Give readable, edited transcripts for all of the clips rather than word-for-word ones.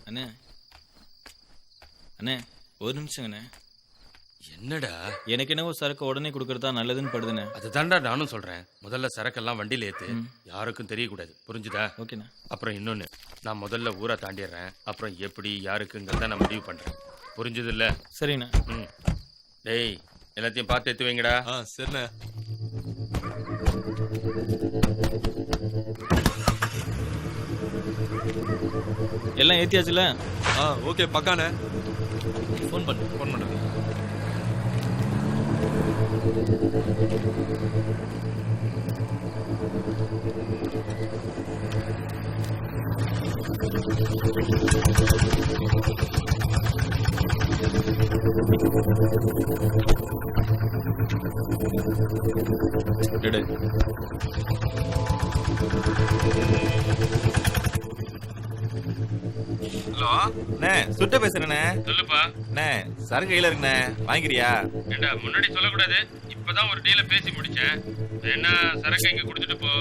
அண்ணே அண்ணே ஒரு நிமிஷங்கண்ணே. என்னடா? எனக்கு என்னவோ சரக்கு உடனே கொடுக்கறதா நல்லதுன்னு படுதுண்ணே. அதுதான்டா நானும் சொல்றேன். முதல்ல சரக்கெல்லாம் வண்டியில ஏத்து, யாருக்கும் தெரியக்கூடாது. புரிஞ்சுதா? ஓகேண்ணா. அப்புறம் இன்னொன்னு, நான் முதல்ல ஊரை தாண்டிடுறேன். அப்புறம் எப்படி யாருக்குங்கிறத நான் முடிவு பண்றேன். புரிஞ்சது இல்ல? சரிண்ணா. டேய், எல்லாத்தையும் பார்த்து எடுத்து வைங்கடா. சரிண்ணே. எல்லாம் ஏத்தியாச்சுல? ஓகே பக்காண்ணே. ஃபோன் பண்ணுங்க. ஹலோ அண்ணே, சுட்ட பேசுறேண்ணே. சொல்லுப்பா. அண்ணே சரக்கு கையில இருக்குண்ணே, வாங்கிக்கிறியா? ஏண்டா முன்னாடி சொல்லக்கூடாது, இப்பதான் ஒரு டீல பேசி முடிச்சேன். என்ன சரக்கு இங்க கொடுத்துட்டு போ,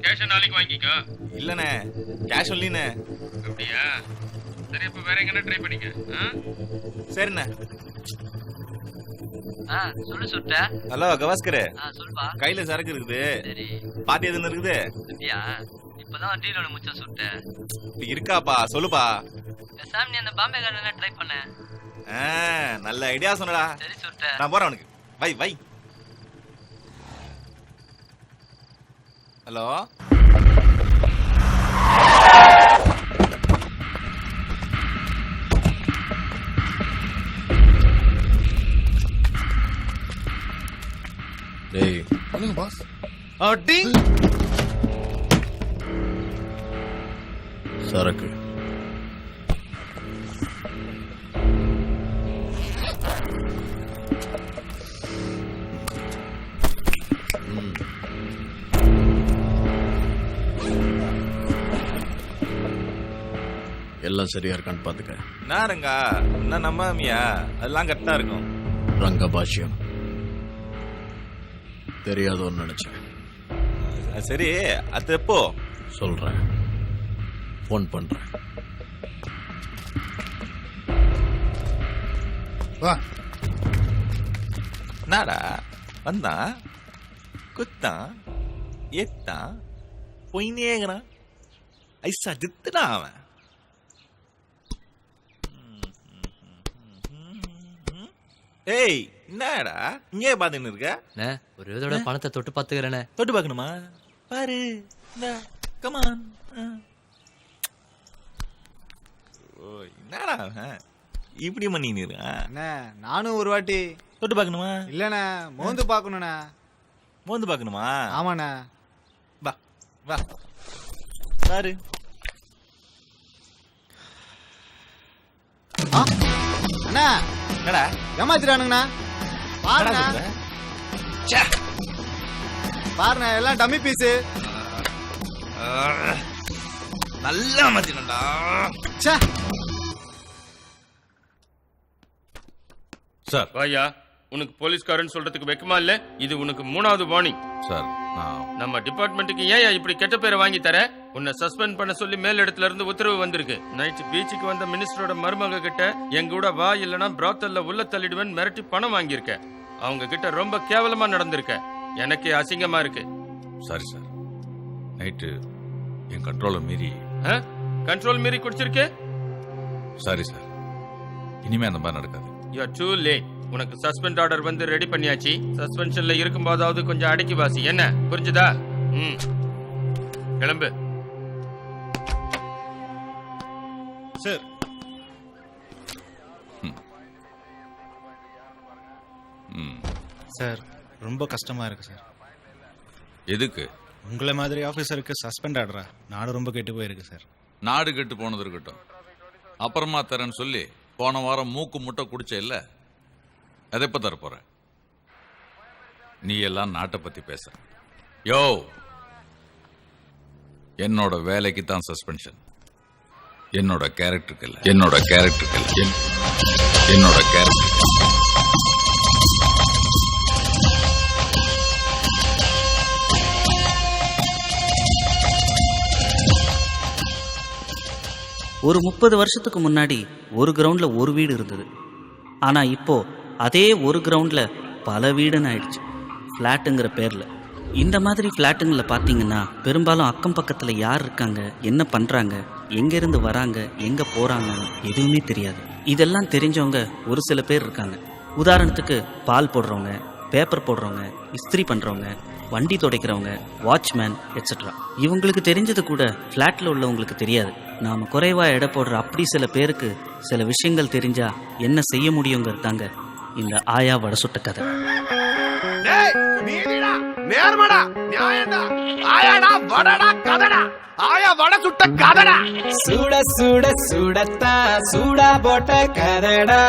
கேஷ நாளைக்கு வாங்கிக்கோ. இல்லண்ணே, கேஷ் ஒன்லிண்ணே. அப்படியா? சரி, இப்ப வேற எங்கன்னா ட்ரை பண்ணிக்க. சரிண்ணே. சொல்லு சுட்ட. ஹலோ கவாஸ்கர், சொல்லுப்பா. கையில சரக்கு இருக்குது. சரி, பாட்டி எதுன்னு இருக்குது? அப்படியா? இப்பதான் டீல் ஒன்று முச்சா சுட்ட. இருக்காப்பா, சொல்லுப்பா. சாமி, நீ அந்த பாம்பே கார்டன் ட்ரை பண்ண. நல்ல ஐடியா சொன்னடா. சரி சுட்ட, நான் போறேன் உனக்கு. வை வை. ஹலோ டேய் சொல்லுங்க பாஸ். சரக்கு எல்லாம் சரியா இருக்கான்னு பாத்துக்க. நான் ரங்கா, நான் நம்பாமியா? அதெல்லாம் கரெக்டா இருக்கும். ரங்க பாஷ்யம் தெரியாதோன்னு நினைச்சேன். சரி, அது எப்போ சொல்றேன், போன் பண்றேன். வா. என்னடா வந்தான், குத்தான், ஏத்தான், பொய்னேங்கிறான். ஐசா தித்துனா அவன். ஏய், என்னடா இங்கே பாத்துன்னு இருக்க? ஒரு விதோட பணத்தை தொட்டு பாத்துக்கிறேனே. தொட்டு பாக்கணுமா? பாரு, கமான். ஓ, என்னடா அவன் இப்படி பண்ணின்னு இருக்கான்? அண்ணே, நானும் ஒரு வாட்டி தொட்டு பாக்கணுமா? இல்லண்ணே, மோந்து பாக்கணுண்ணே. மோந்து பாக்கணுமா? ஆமாண்ணே. வா வா பாரு. அண்ணா, என்னடா ஏமாத்திட்டானுங்கண்ணா. பாருண்ணா, பாருண்ணா, எல்லாம் டம்மி பீஸு. நல்லா மாத்தினடா. சார் வாயா, உனக்கு போலீஸ்காரன் சொல்றதுக்கு வெக்கமா இல்ல? இது உனக்கு 3வது வார்னிங். சார், நம்ம டிபார்ட்மெண்ட்டுக்கு ஏன் இப்படி கெட்ட பேரை வாங்கி தர? உன்னை சஸ்பெண்ட் பண்ண சொல்லி மேல் இடத்துல இருந்து உத்தரவு வந்திருக்கு. நைட் பீச்சுக்கு வந்த மினிஸ்டரோட மருமக கிட்ட எங்க கூட வா, இல்லனா பிராத்தல்ல உள்ள தள்ளிடுவேன் மிரட்டி பணம் வாங்கியிருக்க. அவங்க கிட்ட ரொம்ப கேவலமா நடந்திருக்க. எனக்கு அசிங்கமா இருக்கு. சாரி சார், நைட்டு என் கண்ட்ரோலை மீறி. கண்ட்ரோல் மீறி குடிச்சிருக்க? சாரி சார், இனிமே அந்த மாதிரி நடக்காது. You are too late. உனக்கு சஸ்பெண்ட் ஆர்டர் வந்து ரெடி பண்ணியாச்சு. சஸ்பென்ஷன்ல இருக்கும்போதாவது கொஞ்சம் அடக்கி வாசி. என்ன புரிஞ்சுதா? கிளம்பு சார். சார், ரொம்ப கஷ்டமா இருக்கு சார். எதுக்கு? உங்களை மாதிரி ஆபீசருக்கு சஸ்பெண்ட் ஆடுறா. நாடு ரொம்ப கெட்டு போயிருக்கு சார். நாடு கெட்டு போனது இருக்கட்டும், அப்புறமா தரேன்னு சொல்லி போன வாரம் மூக்கு முட்டை குடிச்ச இல்ல, அதை எப்ப தர போற? நீ எல்லாம் நாட்டை பத்தி பேச. யோ, என்னோட வேலைக்கு தான் சஸ்பென்ஷன், என்னோட கேரக்டருக்கு இல்ல. என்னோட கேரக்டருக்கு இல்ல. என்னோட கேரக்டர். ஒரு 30 வருஷத்துக்கு முன்னாடி ஒரு கிரவுண்டில் ஒரு வீடு இருந்தது. ஆனால் இப்போ அதே ஒரு கிரவுண்டில் பல வீடுன்னு ஆயிடுச்சு, ஃப்ளாட்டுங்கிற பேரில். இந்த மாதிரி ஃப்ளாட்டுங்களில் பார்த்தீங்கன்னா பெரும்பாலும் அக்கம் பக்கத்தில் யார் இருக்காங்க, என்ன பண்ணுறாங்க, எங்கேருந்து வராங்க, எங்கே போகிறாங்கன்னு எதுவுமே தெரியாது. இதெல்லாம் தெரிஞ்சவங்க ஒரு சில பேர் இருக்காங்க. உதாரணத்துக்கு பால் போடுறவங்க, பேப்பர் போடுறவங்க, இஸ்திரி பண்ணுறவங்க, வண்டி துடைக்கிறவங்க, வாட்ச்மேன் எட்ஸெட்ரா. இவங்களுக்கு தெரிஞ்சது கூட ஃப்ளாட்டில் உள்ளவங்களுக்கு தெரியாது. நாம் குறைவாக எடை போடுற அப்படி சில பேருக்கு சில விஷயங்கள் தெரிஞ்சா என்ன செய்ய முடியுங்கிறது தாங்க இந்த ஆயா வடை சுட்ட கதை. நேர்மடா, நியாயம்டா, ஆயாடா, வடடா, கதடா, ஆயா வடை சுட்ட கதடா. சுட சுட சுடத்தா சூடா போட்ட கதடா,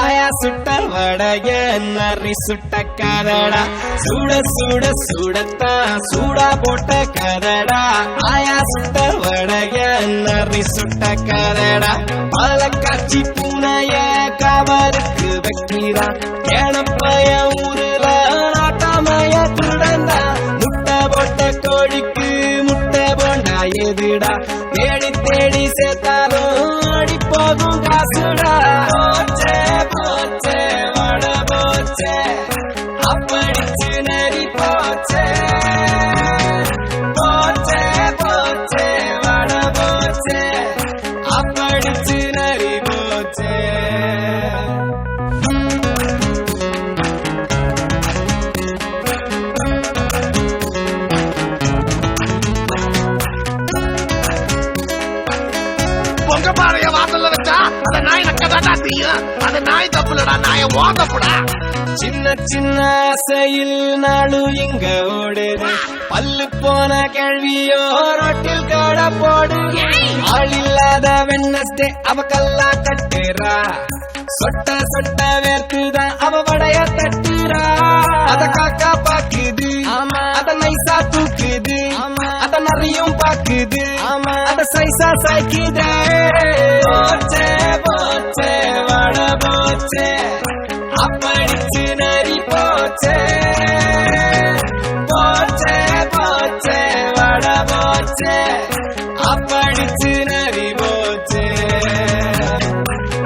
ஆயா சுட்ட வடைய நரி சுட்ட கதடா. சுட சுட சுடத்தா சூடா போட்ட கதடா, ஆயா சுட்ட வடைய நரி சுட்ட கதடா. பல காட்சி பூனைய கவருக்கு வைக்கிறா, கேணப்பைய ஊருல நாட்டாமைய திருடந்தா. முட்டை போட்ட கோழிக்கு முட்டை போண்டா எதுடா, தேடி தேடி சேர்த்தாலும் அடி போகும் காசுடா. போச்சே போச்சே வட போச்சே, அப்படிச்சு நரி போச்சே. போச்சே போச்சே வட போச்சே, அப்படிச்சு நரி போச்சே. பொங்க பாறைய வாசல்ல வச்சா அந்த நாய் நக்கதாடா தீயும். அந்த நாய் தப்புலடா, நாய ஓ தப்புடா. சின்ன சின்ன ஆசையில் நாளு இங்க ஓடுது, பல்லு போன கேள்வியோ ரொட்டில் கடை போடுது. ஆள் இல்லாத வெண்ணஸ்டே அவ கல்லா கட்டுறா, சொட்ட சொட்ட வேர்த்துதான் அவ வடைய தட்டுறா. அத காக்கா பாக்குது, அத நைசா தூக்குது, அத நிறையும் பாக்குது, அத சைசா சாய்க்குதே. போச்சே போச்சே வட போச்சே, அப்படிச்சு நரி போச்சே. போச்சே போச்சே வட போச்சே, அப்படிச்சு நரி போச்சே.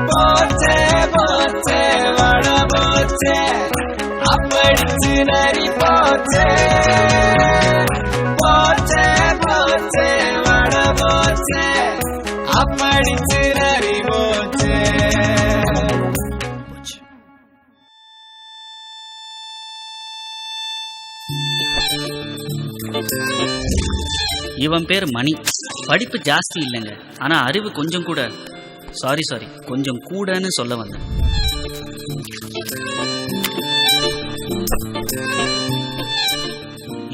போச்சே போச்சே வட போச்சே, அப்படிச்சு நரி போச்சே. போச்சே போச்சே வட போச்சே, அப்படிச்சு நரி போச்சே. இவன் பேர் மணி. படிப்பு ஜாஸ்தி இல்லைங்க, ஆனா அறிவு கொஞ்சம் கூட, சாரி கொஞ்சம் கூடன்னு சொல்ல வந்தேன்.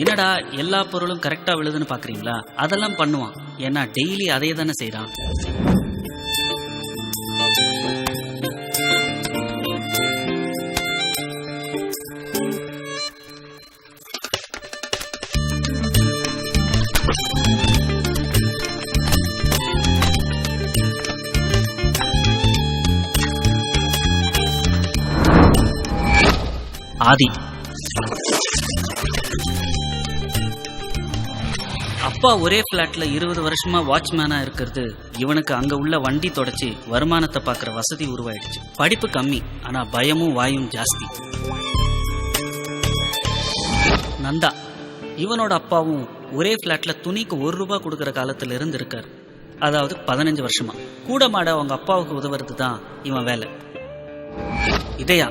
என்னடா எல்லா பொருளும் கரெக்டா விழுதுன்னு பாக்குறீங்களா? அதெல்லாம் பண்ணுவான், ஏன்னா டெய்லி அதே தானே செய்யறான். ஆதி அப்பா ஒரே பிளாட்ல 20 வருஷமா வாட்ச்மேனா இருக்கிறது இவனுக்கு அங்க உள்ள வண்டி தொடச்சி வருமானத்தை பார்க்குற வசதி உருவாயிடுச்சு. படிப்பு கம்மி, ஆனா பயமும் வாயும் ஜாஸ்தி. நந்தா இவனோட அப்பாவும் ஒரே பிளாட்ல துணிக்கு 1 ரூபாய் கொடுக்கற காலத்துல இருந்து இருக்காரு. அதாவது 15 வருஷமா. கூட மாட அவங்க அப்பாவுக்கு உதவுறது தான் இவன் வேலை. இதயா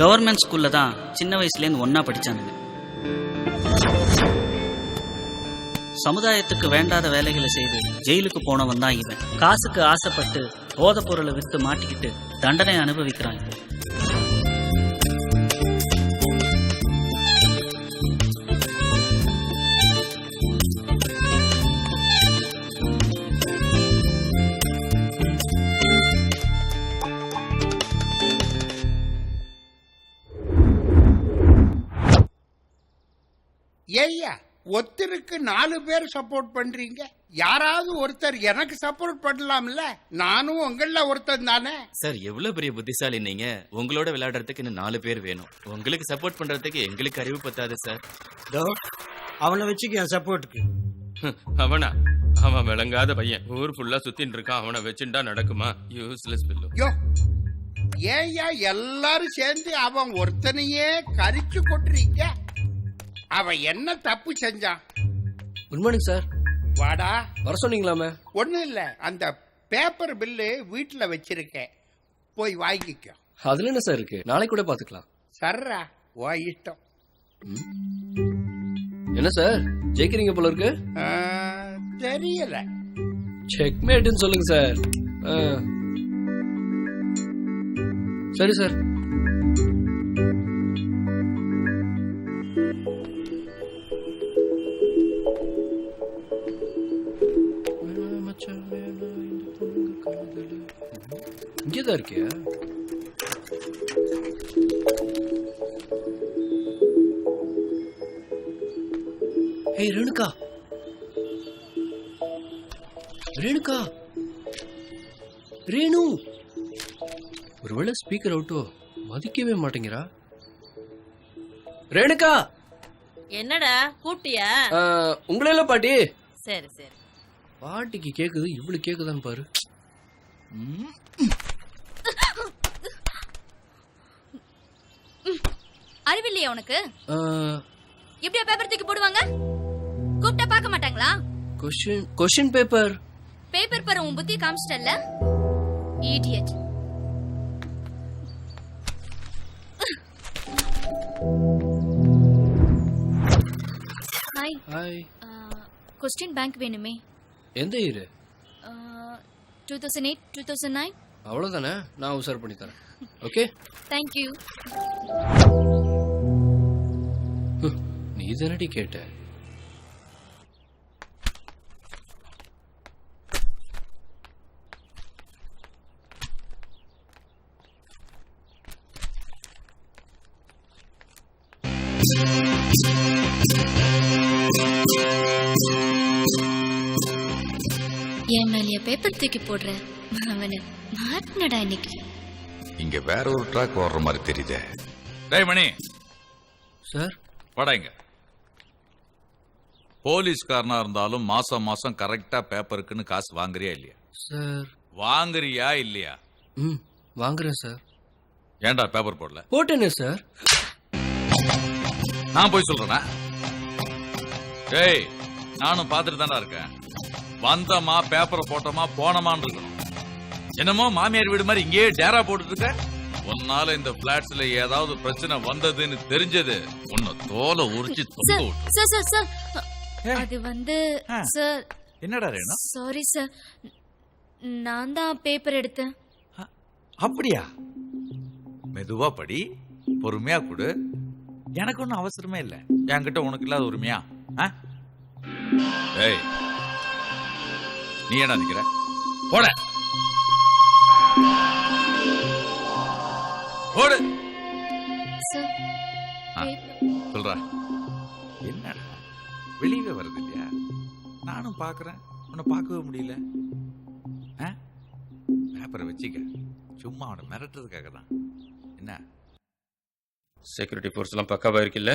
கவர்மெண்ட் ஸ்கூல்ல தான் சின்ன வயசுலேருந்து ஒன்னா படிச்சானுங்க. சமுதாயத்துக்கு வேண்டாத வேலைகளை செய்து ஜெயிலுக்கு போனவன் தான் இவன். காசுக்கு ஆசைப்பட்டு போதைப் பொருளை வித்து மாட்டிக்கிட்டு தண்டனை அனுபவிக்கிறான். ஏய்யா, ஒருத்தருக்கு 4 பேர் சப்போர்ட் பண்றீங்க. யாராவது ஒருத்தர் எனக்கு சப்போர்ட் பண்ணலாம்ல? நானும் உங்கள ஒருத்தர் தானே. சார் எவ்வளவு பெரிய புத்திசாலி நீங்க. உங்களோட விளையாடுறதுக்கு இன்னும் 4 பேர் வேணும். உங்களுக்கு சப்போர்ட் பண்றதுக்கு எங்களுக்கு அறிவு பத்தாது சார். அவனை வச்சுக்க சப்போர்ட்டுக்கு. அவனா அவன் விளங்காத பையன், ஊர் ஃபுல்லா சுத்தின்னு இருக்கான். அவனை வச்சுட்டா நடக்குமா? Useless bill. யோ ஏயா எல்லாரும் சேர்ந்து அவன் ஒருத்தனையே கரிச்சு கொட்டுறீங்க? அவன் என்ன தப்பு செஞ்சான்? Good morning sir. வாடா. வர சொன்னீங்களாமே? ஒண்ணும் இல்ல, அந்த பேப்பர் பில்லு வீட்டுல வச்சிருக்கேன், போய் வாங்கிக்க. அதுல என்ன சார் இருக்கு? நாளைக்கு கூட பாத்துக்கலாம். சர்ரா, வா இஷ்டம். என்ன சார் ஜெயிக்கிறீங்க போல இருக்கு? தெரியல. செக்மேட்னு சொல்லுங்க சார். சரி சார். இங்கேதான் இருக்கியா? ஏய் ரேணுகா, ரேணுகா, ரேணு. ஒருவேளை ஸ்பீக்கர் அவுட்டோ, மதிக்கவே மாட்டேங்கிறா. ரேணுகா. என்னடா கூப்பிட்டியா? உங்களே இல்ல பாட்டி. சரி சரி. பாட்டிக்கு கேக்குது, இவளுக்கு கேக்குதான்னு பாரு. அறிவில்லையா உனக்கு? இப்படியா பேப்பர் தூக்கி போடுவாங்க? கூப்பிட்டா பார்க்க மாட்டாங்களா? Question paper. பேப்பர் பாரு, உன் புத்தி காமிச்சிட்டல்ல. Idiot. Hi. Hi. Question bank வேணுமே. எந்த இயர்? 2008 2009. அவ்வளவுதானே, நான் உசார் பண்ணி தரேன். Okay, thank you. நீ தானடி கேட்ட. என் மேல பேப்பர் தூக்கி போடுறேன். அவனை மாட்டினடா இன்னைக்கு. இங்க வேற ஒரு ட்ராக் வர்ற மாதிரி தெரியுதே. டேய் மணி. சார். வாடா இங்க. போலீஸ்காரனா இருந்தாலும் மாசம் மாசம் கரெக்டா பேப்பருக்குன்னு காசு வாங்குறியா இல்லையா? சார். வாங்குறியா இல்லையா? வாங்குறேன் சார். ஏன்டா பேப்பர் போடல? போட்டேனே சார். நான் போய் சொல்றேனா? டேய், நானும் பாத்துட்டு தானே இருக்கேன். வந்தமா பேப்பரை போட்டோமா போனமான்னு இருக்கணும். என்னமோ மாமியார் வீடு மாதிரி இங்கேயே டேரா போட்டுட்டு இருக்க. உன்னால இந்த பிளாட்ஸ்ல ஏதாவது பிரச்சனை வந்ததுன்னு தெரிஞ்சது உன்னை தோலை உரிச்சு தொங்க விட்டு. சார் சார் சார், அது வந்து சார். என்னடா ரேணு? சாரி சார், நான் தான் பேப்பர் எடுத்தேன். அப்படியா? மெதுவா படி, பொறுமையா கொடு. எனக்கு ஒன்னும் அவசரமே இல்ல. என்கிட்ட உனக்கு இல்லாத உரிமையா? ஏய், நீ என்ன நிக்கிற? போட போடு. சொல்றா, என்னடா வெளியவே வருது இல்லையா? நானும் பாக்குறேன், உன்னை பார்க்கவே முடியல. பேப்பரை வச்சுக்க, சும்மா அவனை மிரட்டுறதுக்காக தான். என்ன செக்யூரிட்டி ஃபோர்ஸ் எல்லாம் பக்காவா இருக்குல்ல?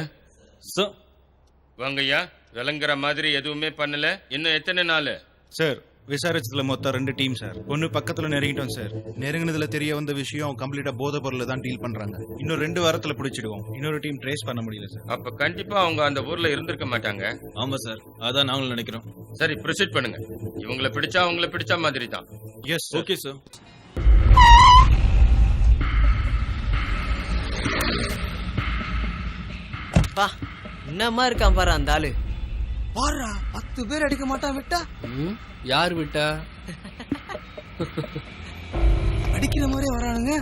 வாங்கய்யா, விளங்குற மாதிரி எதுவுமே பண்ணல. இன்னும் எத்தனை நாள் சார்? விசாரிச்சதுல மொத்தம் 2 டீம் சார். ஒன்னு பக்கத்துல நெருங்கிட்டோம் சார். நெருங்கினதுல தெரிய வந்த விஷயம் கம்ப்ளீட்டா போதை பொருளை தான் டீல் பண்றாங்க. இன்னும் 2 வாரத்துல பிடிச்சிடுவோம். இன்னொரு டீம் ட்ரேஸ் பண்ண முடியல சார். அப்ப கண்டிப்பா அவங்க அந்த ஊர்ல இருந்திருக்க மாட்டாங்க. ஆமா சார், அதான் நாங்களும் நினைக்கிறோம். சரி, ப்ரொசீட் பண்ணுங்க. இவங்களை பிடிச்சா அவங்கள பிடிச்ச மாதிரி தான். Yes, okay sir. பா, என்னமா இருக்கான் பாரு அந்த ஆளு. பாரு, 10 பேர் அடிக்க மாட்டான் விட்டா. யார் விட்டா? அடிக்கிற மாதிரியே வரானுங்க.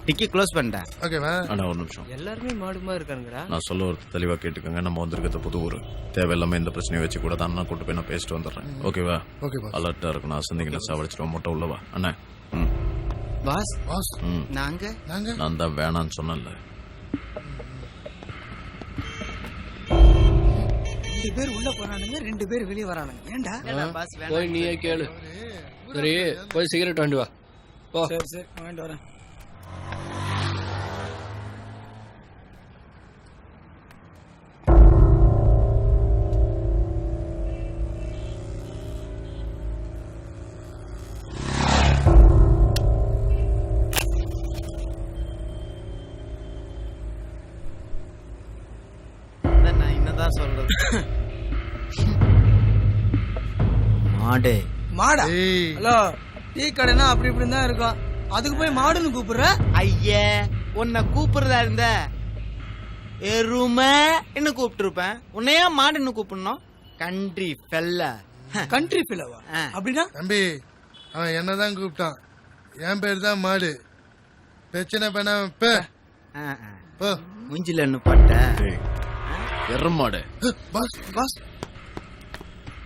டிக்கி க்ளோஸ் பண்ணிட்டேன். ஓகேவா? அண்ணா ஒரு நிமிஷம். எல்லாருமே மாடுமா இருக்கானுங்கடா. நான் சொல்ல ஒரு தெளிவா கேட்டுக்கோங்க. நம்ம வந்திருக்கிறது புது ஊர். தேவையில்லாம இந்த பிரச்சனையை வச்சு கூட தான் கூட்டு போய் நான் பேசிட்டு வந்துடுறேன். ஓகேவா? அலர்ட்டா இருக்கணும். அசந்திங்கன்னா சாவடிச்சிருவோம். மொட்டை உள்ளவா அண்ணா? பாஸ் பாஸ், நாங்க நான் தான் வேணான்னு சொன்னேன்ல. 2 பேர் உள்ள போறானுங்க, 2 பேர் வெளியே வரானுங்க. ஏண்டா? போய் நீயே கேளு. சரி, போய் சிகரெட் வாண்டி வா. சரி சரி, வாங்கிட்டு வரேன். மாடு மாடா? ஹலோ, டீ கடைனா அப்படி இப்படி தான் இருக்கும். அதுக்கு போய் மாடுன்னு கூப்பிடுற? ஐயே, உன்னை கூப்பிடுறதா இருந்த எருமை என்ன கூப்பிட்டு இருப்பேன். உன்னையா மாடுன்னு கூப்பிடணும்? கண்ட்ரி ஃபெல்ல. கண்ட்ரி ஃபெல்லவா? அப்படின்னா தம்பி, அவன் என்னதான் கூப்பிட்டான். என் பேர் தான் மாடு. பிரச்சனை பண்ண மூஞ்சில என்ன பட்ட எருமாடு. பாஸ் பாஸ்,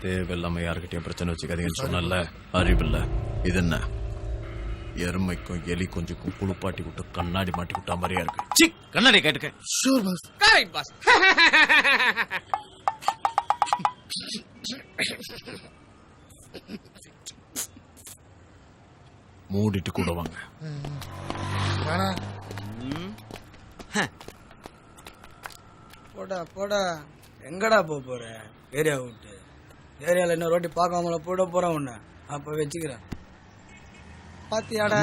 தேவையில்லாம யாருக்கிட்டையும் பிரச்சனை வச்சுக்காதீங்கன்னு சொன்னல. அறிவில்ல. இது என்ன? எருமைக்கும் எலி கொஞ்சம் குளிப்பாட்டி விட்டு கண்ணாடி மாட்டி விட்டா மாதிரியா இருக்கு. சி, கண்ணாடி கேட்டுக்க. Sure boss. Correct boss. மூடிட்டு கூட வாங்க. போடா போடா, எங்கடா போற? ஏரியா விட்டு ஏரியால என்ன ரோட்டி பார்க்காமல போட போறான் உன்ன. அப்ப வச்சுக்கிறேன். பாத்தியாடா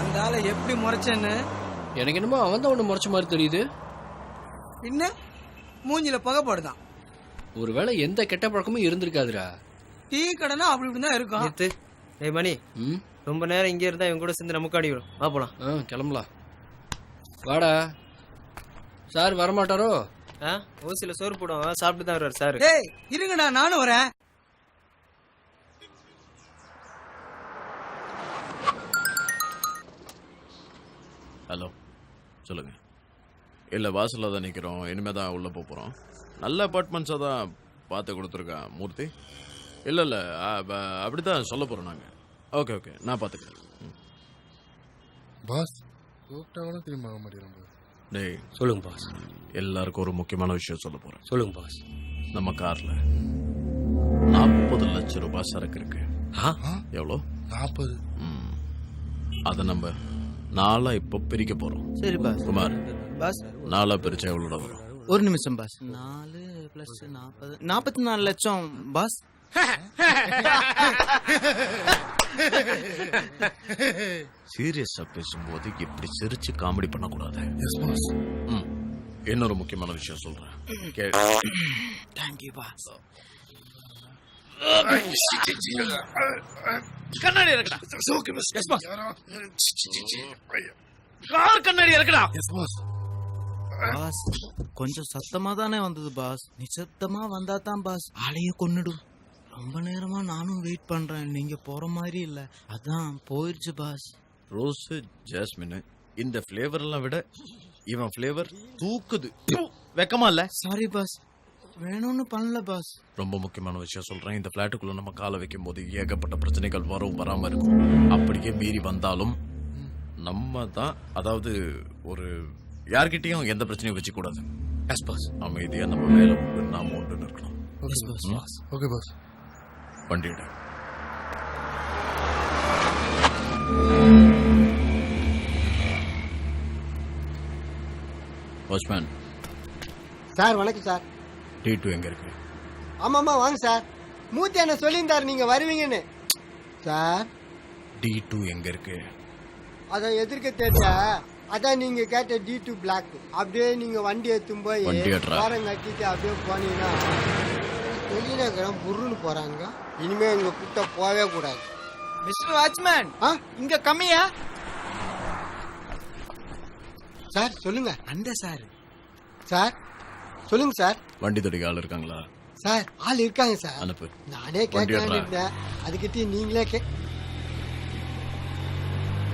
அந்த ஆளை எப்படி முறைச்சேன்னு? எனக்கு என்னமோ அவன் தான் ஒண்ணு முறைச்ச மாதிரி தெரியுது. பின்ன மூஞ்சில பகப்படுதான். ஒருவேளை எந்த கெட்ட பழக்கமும் இருந்திருக்காதுடா. டீ கடைனா அப்படி இப்படி தான் இருக்கும். டேய் மணி, ரொம்ப நேரம் இங்கே இருந்தா இவங்க கூட சேர்ந்து நமக்கு அடி வரும். வா போலாம். கிளம்பலாம். வாடா. சார் வரமாட்டாரோ? ஓசில சோறு போடுவான், சாப்பிட்டு தான் வருவார் சார். டேய் இருங்கடா, நானும் வரேன். ஹலோ, சொல்லுங்க. இல்லை, வாசலில் தான் நிற்கிறோம். இனிமேல் தான் உள்ளே போகிறோம். நல்ல அப்பார்ட்மெண்ட்ஸாக தான் பார்த்து கொடுத்துருக்கேன் மூர்த்தி. இல்லை இல்லை, அப்படி தான் சொல்ல போகிறோம் நாங்கள். ஓகே ஓகே, நான் பார்த்துக்கிறேன். பாஸ் கூப்பிட்டாலும் திரும்ப ஆக மாட்டேன். டேய் சொல்லுங்க பாஸ். எல்லாருக்கும் ஒரு முக்கியமான விஷயம் சொல்ல போகிறேன். சொல்லுங்க பாஸ். நம்ம காரில் 40 லட்சம் ரூபாய் சரக்கு இருக்கு. எவ்வளோ? 40. அதை நம்ம 4 இப்போ பிரிக்க போகிறோம். சரி பாஸ். குமார் பாஸ், 4 பிரிச்சா எவ்வளோ வரும்? ஒரு நிமிஷம் பாஸ். 4 + 40 44 லட்சம் பாஸ். சீரியஸா பேசும்போது இப்படி சிரிச்சு காமெடி பண்ணக்கூடாது. இன்னொரு முக்கியமான விஷயம் சொல்றேன். Thank you boss. கண்ணாடி இருக்கடா. S pass. கார் கண்ணாடி இருக்கடா. S pass. பாஸ், கொஞ்சம் சத்தமா தானே வந்தது பாஸ். நிசப்தமா வந்தா தான் பாஸ் ஆளைய கொன்னுடும். ரொம்ப நேரமா நானும் வெயிட் பண்றேன், நீங்க போற மாதிரி இல்ல, அதான் போயிருச்சு பாஸ். ரோஸ், ஜாஸ்மின், இந்த ஃபிளேவர் எல்லாம் விட இவன் ஃபிளேவர் தூக்குது. வெக்கமா இல்ல? சாரி பாஸ், வேணும்னு பண்ணல பாஸ். ரொம்ப முக்கியமான விஷயம் சொல்றேன். இந்த பிளாட்டுக்குள்ள நம்ம காலை வைக்கும் போது ஏகப்பட்ட பிரச்சனைகள் வரும், வராம இருக்கும். அப்படியே மீறி வந்தாலும் நம்ம தான், அதாவது ஒரு யார்கிட்டயும் எந்த பிரச்சனையும் வச்சு கூடாது. அமைதியா நம்ம வேலை உண்டு, நாம உண்டு இருக்கணும். Okay boss. வண்டியிட வாட்ச்மேன் சார். வணக்கம் சார். T2 எங்க இருக்கு? ஆமாமா, வாங்க சார். மூர்த்தி என்ன சொல்லியிருந்தாரு நீங்க வருவீங்கன்னு. சார், D2 எங்க இருக்கு? அத எதிர்க்க தெரிஞ்ச, அதான் நீங்க கேட்ட D2 பிளாக். அப்படியே நீங்க வண்டி எடுத்தும் போய் வாரம் கட்டிட்டு அப்படியே போனீங்கன்னா வெளிநகரம் புருன்னு போறாங்க. இனிமே இங்க கிட்ட போவே கூடாது. மிஸ்டர் வாட்ச்மேன், இங்க கம்மியா? சார் சொல்லுங்க. அந்த சார். சார் சொல்லுங்க சார். வண்டி தொடிக்க ஆள் இருக்காங்களா? சார் ஆள் இருக்காங்க சார். அனுப்பு. நானே கேட்கலான்னு இருந்தேன், அதுக்கிட்ட நீங்களே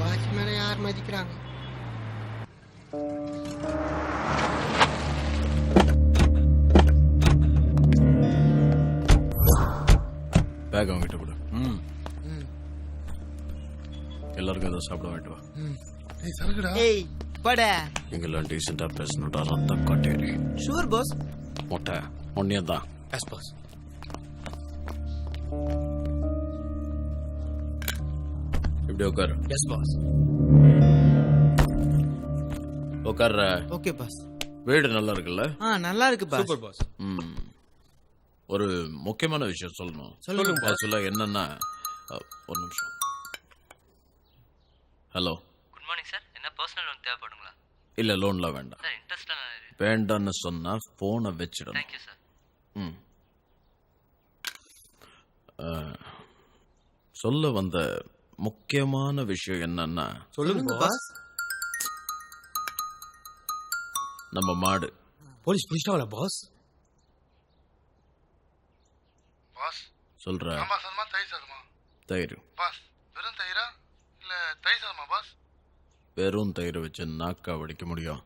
வாட்ச்மேனை யார் மதிக்கிறாங்க? பேக் அவங்ககிட்ட கொடு. எல்லாருக்கும் ஏதோ சாப்பிட வேண்டுவா. இங்கெல்லாம் டீசெண்டா பேசணும்டா. ரத்தம் காட்டேரி. Sure pass. மொட்டை ஒன்னியம் தான். Yes boss. இப்படி உட்காரு. Yes boss. உட்கார்ற. Okay boss. வீடு நல்லா இருக்குல்ல? நல்லா இருக்கு பாஸ். Super pass. ஒரு முக்கியமான விஷயம் சொல்லணும். சொல்லுங்க பாஸ். சொல்ல என்னன்னா, ஒரு நிமிஷம். Hello, good morning sir. என்ன பர்சனல் லோன் தேவைப்படுங்களா? இல்ல லோன்ல வேண்டாம். சார் இன்ட்ரெஸ்ட் வேண்டான்னு சொன்னா போனை வச்சிடணும். Thank you sir. ம். சொல்ல வந்த முக்கியமான விஷயம் என்னன்னா, சொல்லுங்க பாஸ். நம்ம மாடு போலீஸ் பிடிச்சிட்டாங்களா பாஸ்? பாஸ் சொல்ற சாம்பார் சாதமா தயிர் சாதமா? தயிர். பாஸ் வெறும் தயிரா இல்ல தயிர் சாதமா பாஸ்? வெறும் தயிர் வச்சு நாக்கா வடிக்க முடியும்.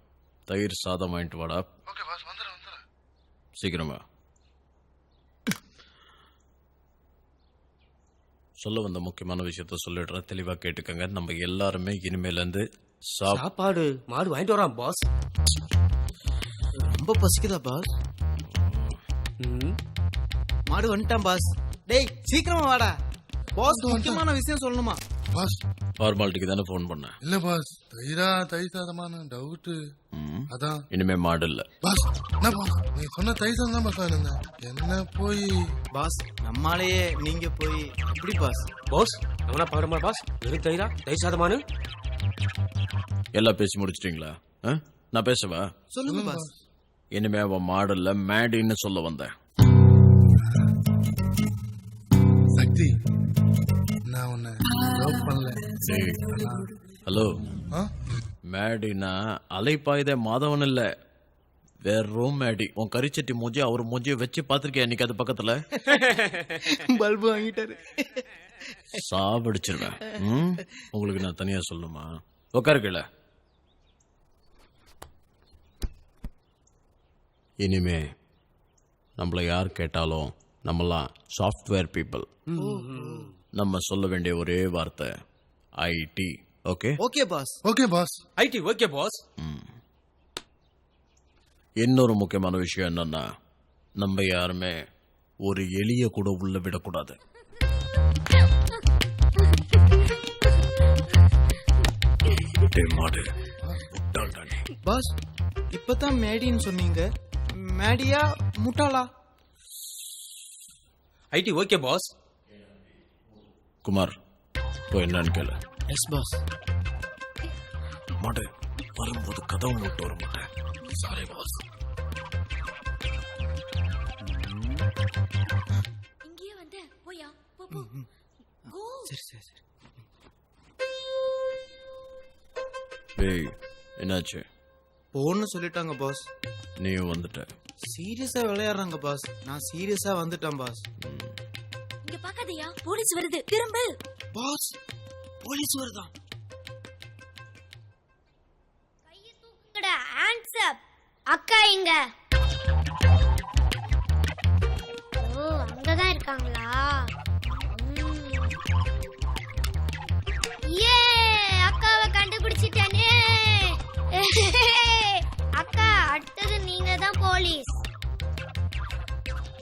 தயிர் சாதம் வாங்கிட்டு வாடா. ஓகே பாஸ், வந்துடுறேன். சீக்கிரமா. சொல்ல வந்த முக்கியமான விஷயத்த சொல்லிடுற, தெளிவா கேட்டுக்கங்க. நம்ம எல்லாருமே இனிமேல இருந்து சாப்பாடு மாடு வாங்கிட்டு வரான் பாஸ். ரொம்ப பசிக்குதா பாஸ்? மாடு வந்துட்டான் பாஸ். டேய் சீக்கிரமா வாடா பாஸ், முக்கியமான விஷயம் சொல்லணுமா பாஸ்? ஃபார்மாலிட்டிக்கு தானே போன் பண்ண. இல்ல பாஸ், தயிரா தயிர் சாதமான டவுட். அதான் இனிமே மாடு இல்ல பாஸ். என்ன பாஸ் நீ சொன்ன தயிர் சாதம் தான் பாஸ் வாங்கினேன். என்ன போய் பாஸ் நம்மாலேயே நீங்க போய் எப்படி பாஸ்? பாஸ் அவனா பாடுமா பாஸ்? வெறும் தயிரா தயிர் சாதமானு எல்லாம் பேசி முடிச்சிட்டீங்களா? நான் பேசவா? சொல்லுங்க பாஸ். இனிமே அவன் மாடு இல்ல மேடின்னு சொல்ல வந்தேன். சக்தி நான் உன்னை லவ் பண்ணல. ஹலோ, மேடினா அலைப்பாயுதே மாதவன் இல்ல, வெறும் மேடி. உன் கரிச்சட்டி மூஞ்சி அவர் மூஞ்சிய வச்சு பாத்திருக்கேன் இன்னைக்கு அது பக்கத்துல. பல்பு வாங்கிட்டாரு. சாவடிச்சிருவேன். உங்களுக்கு நான் தனியா சொல்லணுமா? உட்காருக்கல. இனிமே நம்மள யார் கேட்டாலும் நம்மலாம் சாஃப்ட்வேர் பீப்புள். நம்ம சொல்ல வேண்டிய ஒரே வார்த்தை ID. Okay okay boss. Okay boss. ID okay boss. இன்னொரு முக்கியமான விஷயம் என்னன்னா, நம்ம யாருமே ஒரு எலிய கூட உள்ள விடக்கூடாது. மாடு பாஸ், இப்பதான் மேடின்னு சொன்னீங்க. மேடியா முட்டாளா? ID okay pass. குமார் இப்போ என்னன்னு கேளு. Yes boss. மாடு வரும்போது கதவு மூட்டு வர மாட்டேன். Sorry boss. இங்கேயே வந்து போயா போ போ. கோ. சரி சரி சரி. ஏய் என்னாச்சு? போன்னு சொல்லிட்டாங்க பாஸ். நீயும் வந்துட்ட. சீரியஸா விளையாடுறாங்க பாஸ். நான் சீரியஸா வந்துட்டேன் பாஸ். இங்க பாக்காதயா, போலீஸ் வருது. திரும்ப பாஸ். போலீஸ் வருதா? கையை தூக்குங்கடா. Hands up. அக்கா இங்க. ஓ அங்கதான் இருக்காங்களா? ஏ அக்காவை கண்டுபிடிச்சிட்டானே. அக்கா அடுத்தது நீங்க தான் போலீஸ்.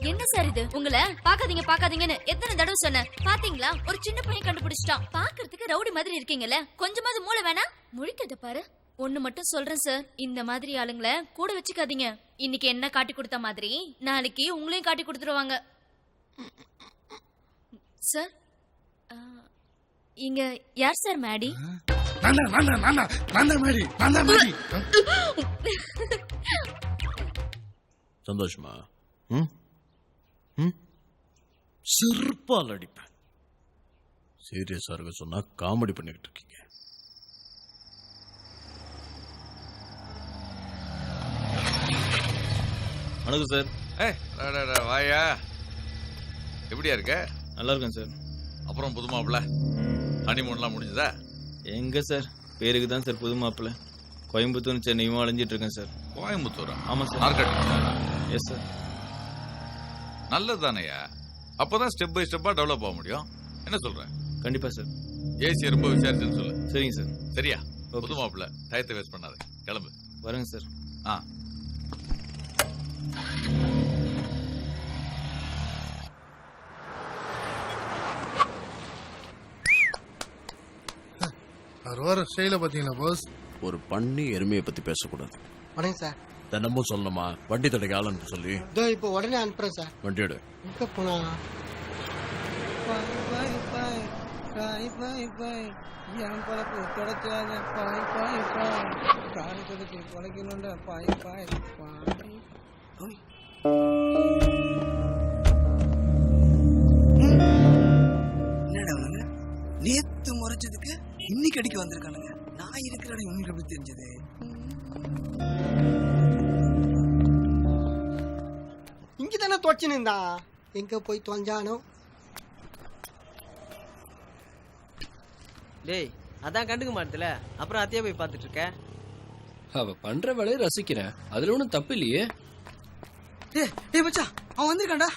என்ன சார் இது? உங்களை பாக்காதீங்க பாக்காதீங்கன்னு எத்தனை தடவை சொன்னேன்? பாத்தீங்களா? ஒரு சின்ன பையன் கண்டுபிடிச்சிட்டான். பாக்குறதுக்கு ரவுடி மாதிரி இருக்கீங்கல்ல, கொஞ்சமாவது மூளை வேணா? முழிக்கிறத பாரு. ஒண்ணு மட்டும் சொல்றேன் சார், இந்த மாதிரி ஆளுங்களை கூட வச்சுக்காதீங்க. இன்னைக்கு என்ன காட்டி கொடுத்த மாதிரி நாளைக்கு உங்களையும் காட்டி கொடுத்துருவாங்க. சார் இங்க யார் சார் மேடி? சந்தோஷமா? செருப்பால் அடிப்பேன். சீரியஸா இருக்க சொன்னா காமெடி பண்ணிக்கிட்டு இருக்கீங்க. வணக்கம் சார். வாயா, எப்படியா இருக்க? நல்லா இருக்கேன் சார். அப்புறம் புது மாப்பிள்ள ஹனிமூன்லாம் முடிஞ்சதா? எங்க சார், பேருக்கு தான் சார் புது மாப்பிள்ள. கோயம்புத்தூர் சென்னையும் அலைஞ்சிட்டு இருக்கேன் சார். கோயம்புத்தூரா? ஆமா சார். மார்க்கெட். Yes sir. நல்லது தானையா, அப்பதான் ஸ்டெப் பை ஸ்டெப்பா டெவலப் ஆக முடியும். என்ன சொல்றேன்? கண்டிப்பா சார். ஏசி ரொம்ப விசாரிச்சுன்னு சொல்லு. சரிங்க சார். சரியா? புது மாப்பிள்ள டயத்தை வேஸ்ட் பண்ணாத, கிளம்பு. வரேங்க சார். வர ஸ்டைல பாத்தீங்களா பாஸ்? ஒரு பண்ணி எருமையை பத்தி பேசக்கூடாது. வணக்கம் சார். தினமும் சொல்லணுமா? வண்டி தடைக்கு ஆள் அனுப்ப சொல்லி. இதோ இப்போ உடனே அனுப்புறேன் சார். வண்டியோட எங்க போனா? காய் பாய் பாய் என் பழப்பு தொடச்சாத பாய் பாய் பாய் காரி தொடச்சி குலைக்கணுண்ட பாய் பாய் பாய் ஓய். என்னடா அவனுங்க நேத்து முறைச்சதுக்கு இன்னைக்கு அடிக்க வந்திருக்கானுங்க. நான் இருக்கிற இடம் உங்களுக்கு எப்படி தெரிஞ்சது? இங்கதானே தொலைச்சுன்னு எங்க போய் தொலைஞ்சானோ? டேய் அதான் கண்டுக்க மாட்டல, அப்புறம் அத்தையா போய் பார்த்துட்டு இருக்க. அவ பண்ற வேலையை ரசிக்கிறேன், அதுல ஒன்றும் தப்பு இல்லையே. டேய் மச்சான், அவன் வந்திருக்கான்டா.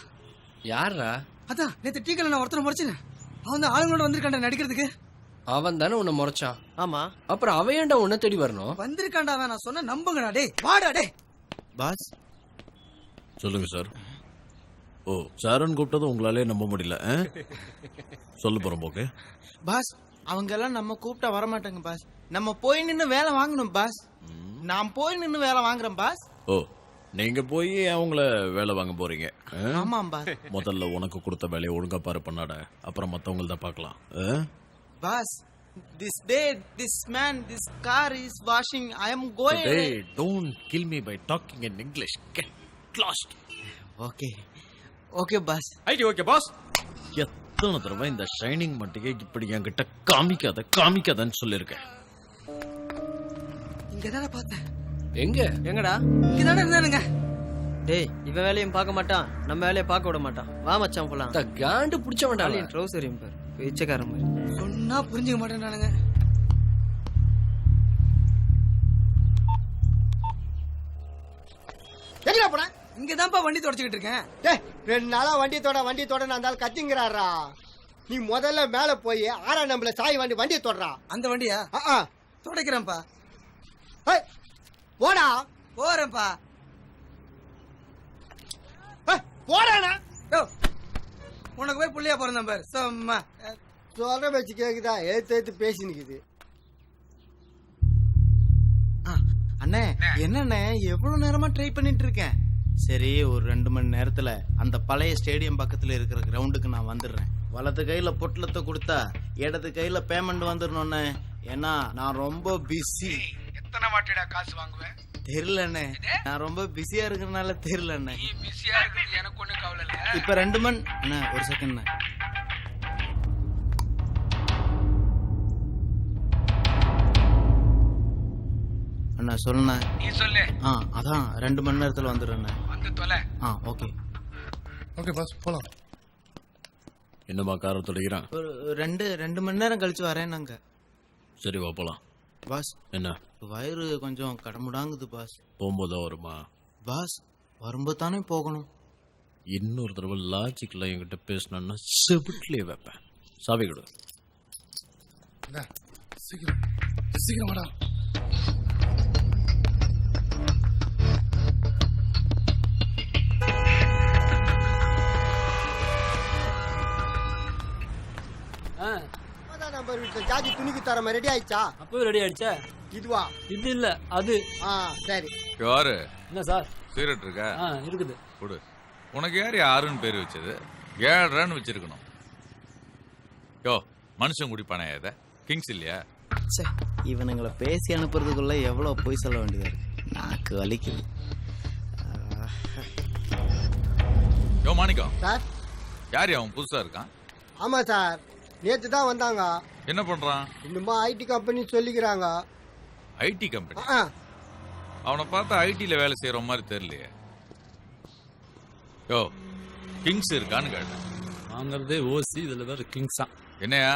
யாரா? அதான் நேத்து டீ கல்ல நான் ஒருத்தனை முறைச்சேன். அவன் தான் ஆளுங்களோட வந்திருக்கான்டா நடிக்கிறதுக்கு. அவன் தானே உன்னை முறைச்சான். ஆமா, அப்புறம் அவன் ஏன்டா உன்னை தேடி வரணும்? வந்திருக்கான்டா அவன். நான் சொன்ன நம்புங்கடா. டேய் வாடா. டேய் பாஸ் சொல்லுங்க சார். ஓ சாரன் கூப்பிட்டது உங்களாலே நம்ப முடியல. சொல்ல போறோம் ஓகே பாஸ். அவங்க எல்லாம் நம்ம கூப்பிட்டா வரமாட்டாங்க பாஸ். நம்ம போய் நின்னு வேலை வாங்கணும் பாஸ். நான் போய் நின்னு வேலை வாங்குறேன் பாஸ். ஓ நீங்க போய் அவங்கள வேலை வாங்க போறீங்க. ஆமாம் பாஸ். முதல்ல உனக்கு கொடுத்த வேலையை ஒழுங்கா பாரு பண்ணாட, அப்புறம் மத்தவங்க தான் பார்க்கலாம். Boss this day this man this car is washing. I am going. Hey, don't kill me by talking in English. Get lost. Okay okay boss. ID okay boss. எத்தனை தடவை இந்த ஷைனிங் மட்டிகை இப்படி என்கிட்ட காமிக்காதன்னு சொல்லியிருக்கேன். இங்கதானே பார்த்தேன். எங்க? எங்கடா? இங்கதானே இருந்தானுங்க. டேய் இவன் வேலையும் பார்க்க மாட்டான், நம்ம வேலையை பார்க்க விட மாட்டான். வா மச்சான் போலாம். காண்டு பிடிச்ச வேண்டாம். ட்ரௌசரையும் பாரு, பிச்சைக்காரன் மாதிரி. சொன்னா புரிஞ்சுக்க மாட்டேன்றானுங்க. எங்கடா போற? இங்கதான்ப்பா வண்டி தொடச்சிக்கிட்டு இருக்கேன். டேய் 2 நாளா வண்டி தொட நான் இருந்தாலும் கத்திங்கிறாரா. நீ முதல்ல மேல போய் 6ஆம் நம்பர்ல சாய் வண்டியை தொடறா. அந்த வண்டியா? துடைக்கிறேன்ப்பா. போடா. போறேன்ப்பா. போடானா? உனக்கு போய் புள்ளியா போறேன் பாரு. சும்மா சொல்ற வச்சு கேக்குதா? ஏத்து பேசி நிக்குது. அண்ணே என்னண்ணே எவ்வளவு நேரமா ட்ரை பண்ணிட்டு இருக்கேன். சரி ஒரு 2 மணி நேரத்துல அந்த பழைய ஸ்டேடியம் பக்கத்துல இருக்கிற கிரவுண்டுக்கு நான் வந்துடுறேன். வலது கையில பொட்டலத்தை கொடுத்தா இடது கையில பேமெண்ட் வந்துடணும்ண்ணே. ஏன்னா நான் ரொம்ப பிஸி. எத்தனை வாட்டிடா காசு வாங்குவேன்? தெரியலண்ணே, நான் ரொம்ப பிஸியா இருக்கிறதுனால தெரியலண்ணே. நீ பிஸியா இருக்குது எனக்கு ஒண்ணு கவலை இல்ல. இப்ப 2 மணி அண்ணா ஒரு செகண்ட். அண்ணா சொல்லுண்ணா. நீ சொல்லு. அதான் 2 மணி நேரத்துல வந்துடுறேன். வந்து தொலை. ஓகே ஓகே பாஸ் போலாம். என்னமா காரை தொலைகிறான்? ஒரு 2 மணி நேரம் கழிச்சு வரேன் நாங்க. சரி வா போலாம். பாஸ் என்ன வயிறு கொஞ்சம் கடமுடாங்குது பாஸ். போகும்போதா வருமா? பாஸ் வரும்போது தானே போகணும். இன்னொரு தடவை லாஜிக்ல என்கிட்ட பேசினா செவிட்லயே வைப்பேன். சாவி கொடு. சீக்கிரம் சீக்கிரம் வாடா. நம்பர் வீட்டுல ஜாதி துணிக்கு தர மாதிரி ரெடி ஆயிடுச்சா? அப்பவே ரெடி ஆயிடுச்சா? இதுவா? இது இல்ல அது. சரி. யாரு? என்ன சார்? சீரட் இருக்கா? இருக்குது. கொடு. உனக்கு யார் யாருன்னு பேர் வச்சது? 7 வச்சிருக்கணும். யோ மனுஷன் குடிப்பானே இதை கிங்ஸ் இல்லையா? இவனுங்களை பேசி அனுப்புறதுக்குள்ள எவ்வளவு போய் சொல்ல வேண்டியதா இருக்கு. நாக்கு வலிக்குது. யோ மாணிக்கம் சார். யார் அவன் புதுசா இருக்கான்? ஆமா சார், நேத்து தான் வந்தாங்க. என்ன பண்றான்? இன்னுமா ஐடி கம்பெனி சொல்லிக்கிறாங்க. IT company? அவனை பார்த்தா ஐடில வேலை செய்யற மாதிரி தெரியலையே. யோ கிங்ஸ் இருக்கான்னு கேட்டேன். வாங்கறதே ஓசி, இதுல வேற கிங்ஸா. என்னையா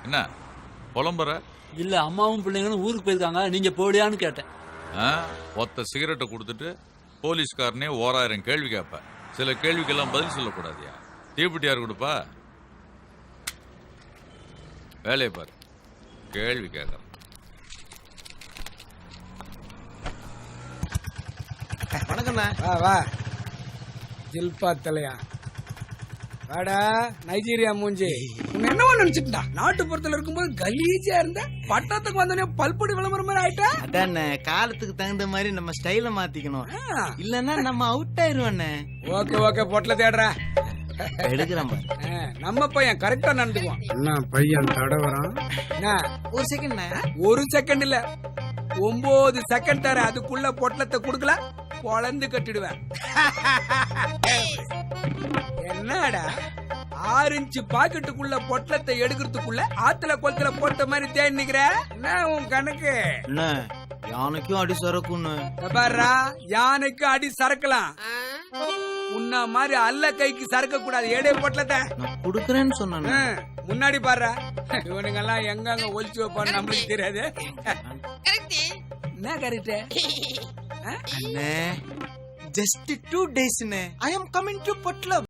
என்ன புலம்புற? இல்ல அம்மாவும் பிள்ளைங்களும் ஊருக்கு போயிருக்காங்க, நீங்க போலியான்னு கேட்டேன். ஒத்த சிகரெட்டை கொடுத்துட்டு போலீஸ்காரனே 1000 கேள்வி கேட்ப. சில கேள்விக்கெல்லாம் பதில் சொல்லக்கூடாதியா? தீப்பெட்டி யார் கொடுப்பா? வேலையை பாரு, கேள்வி கேட்கற. வணக்கம்ண்ணா. வா ஜில்பா தலையா வாடா. நைஜீரியா மூஞ்சி உன்னை என்னவா நினைச்சிட்டா? நாட்டுப்புறத்துல இருக்கும்போது கலீஜா இருந்த பட்டத்துக்கு வந்தோடனே பல்பொடி விளம்பரம் மாதிரி ஆயிட்டா. அதான் காலத்துக்கு தகுந்த மாதிரி நம்ம ஸ்டைல மாத்திக்கணும், இல்லன்னா நம்ம அவுட் ஆயிருவோண்ணே. ஓகே ஓகே பொட்டல தேடுற. எடுக்கிறேன் பாரு. நம்ம பையன் கரெக்டா நடந்துக்குவான். என்ன பையன் தடவறான்? ஒரு செகண்ட். ஒரு செகண்ட் இல்ல 9 செகண்ட் தர, அதுக்குள்ள பொட்டலத்தை குடுக்கல பொழந்து கட்டிடுவேன். என்னடா 6 இன்ச்சு பாக்கெட்டுக்குள்ள பொட்டலத்தை எடுக்கிறதுக்குள்ள ஆத்துல கொளத்துல போட்ட மாதிரி தேடி நிக்கிற? என்ன உன் கணக்கு? என்ன யானைக்கும் அடி சரக்குன்னு பாரா, யானைக்கு அடி சரக்கலாம், உன்ன மாதிரி அல்ல கைக்கு சரக்க கூடாது. எடே பொட்டலத்தை நான் குடுக்கறேன்னு சொன்னேன். முன்னாடி பாரு, இவனுங்க எல்லாம் எங்க ஒழிச்சு வைப்பான்னு நம்மளுக்கு தெரியாது. என்ன கரெக்ட்? அண்ணே, just 2 days. I am coming to Potlam.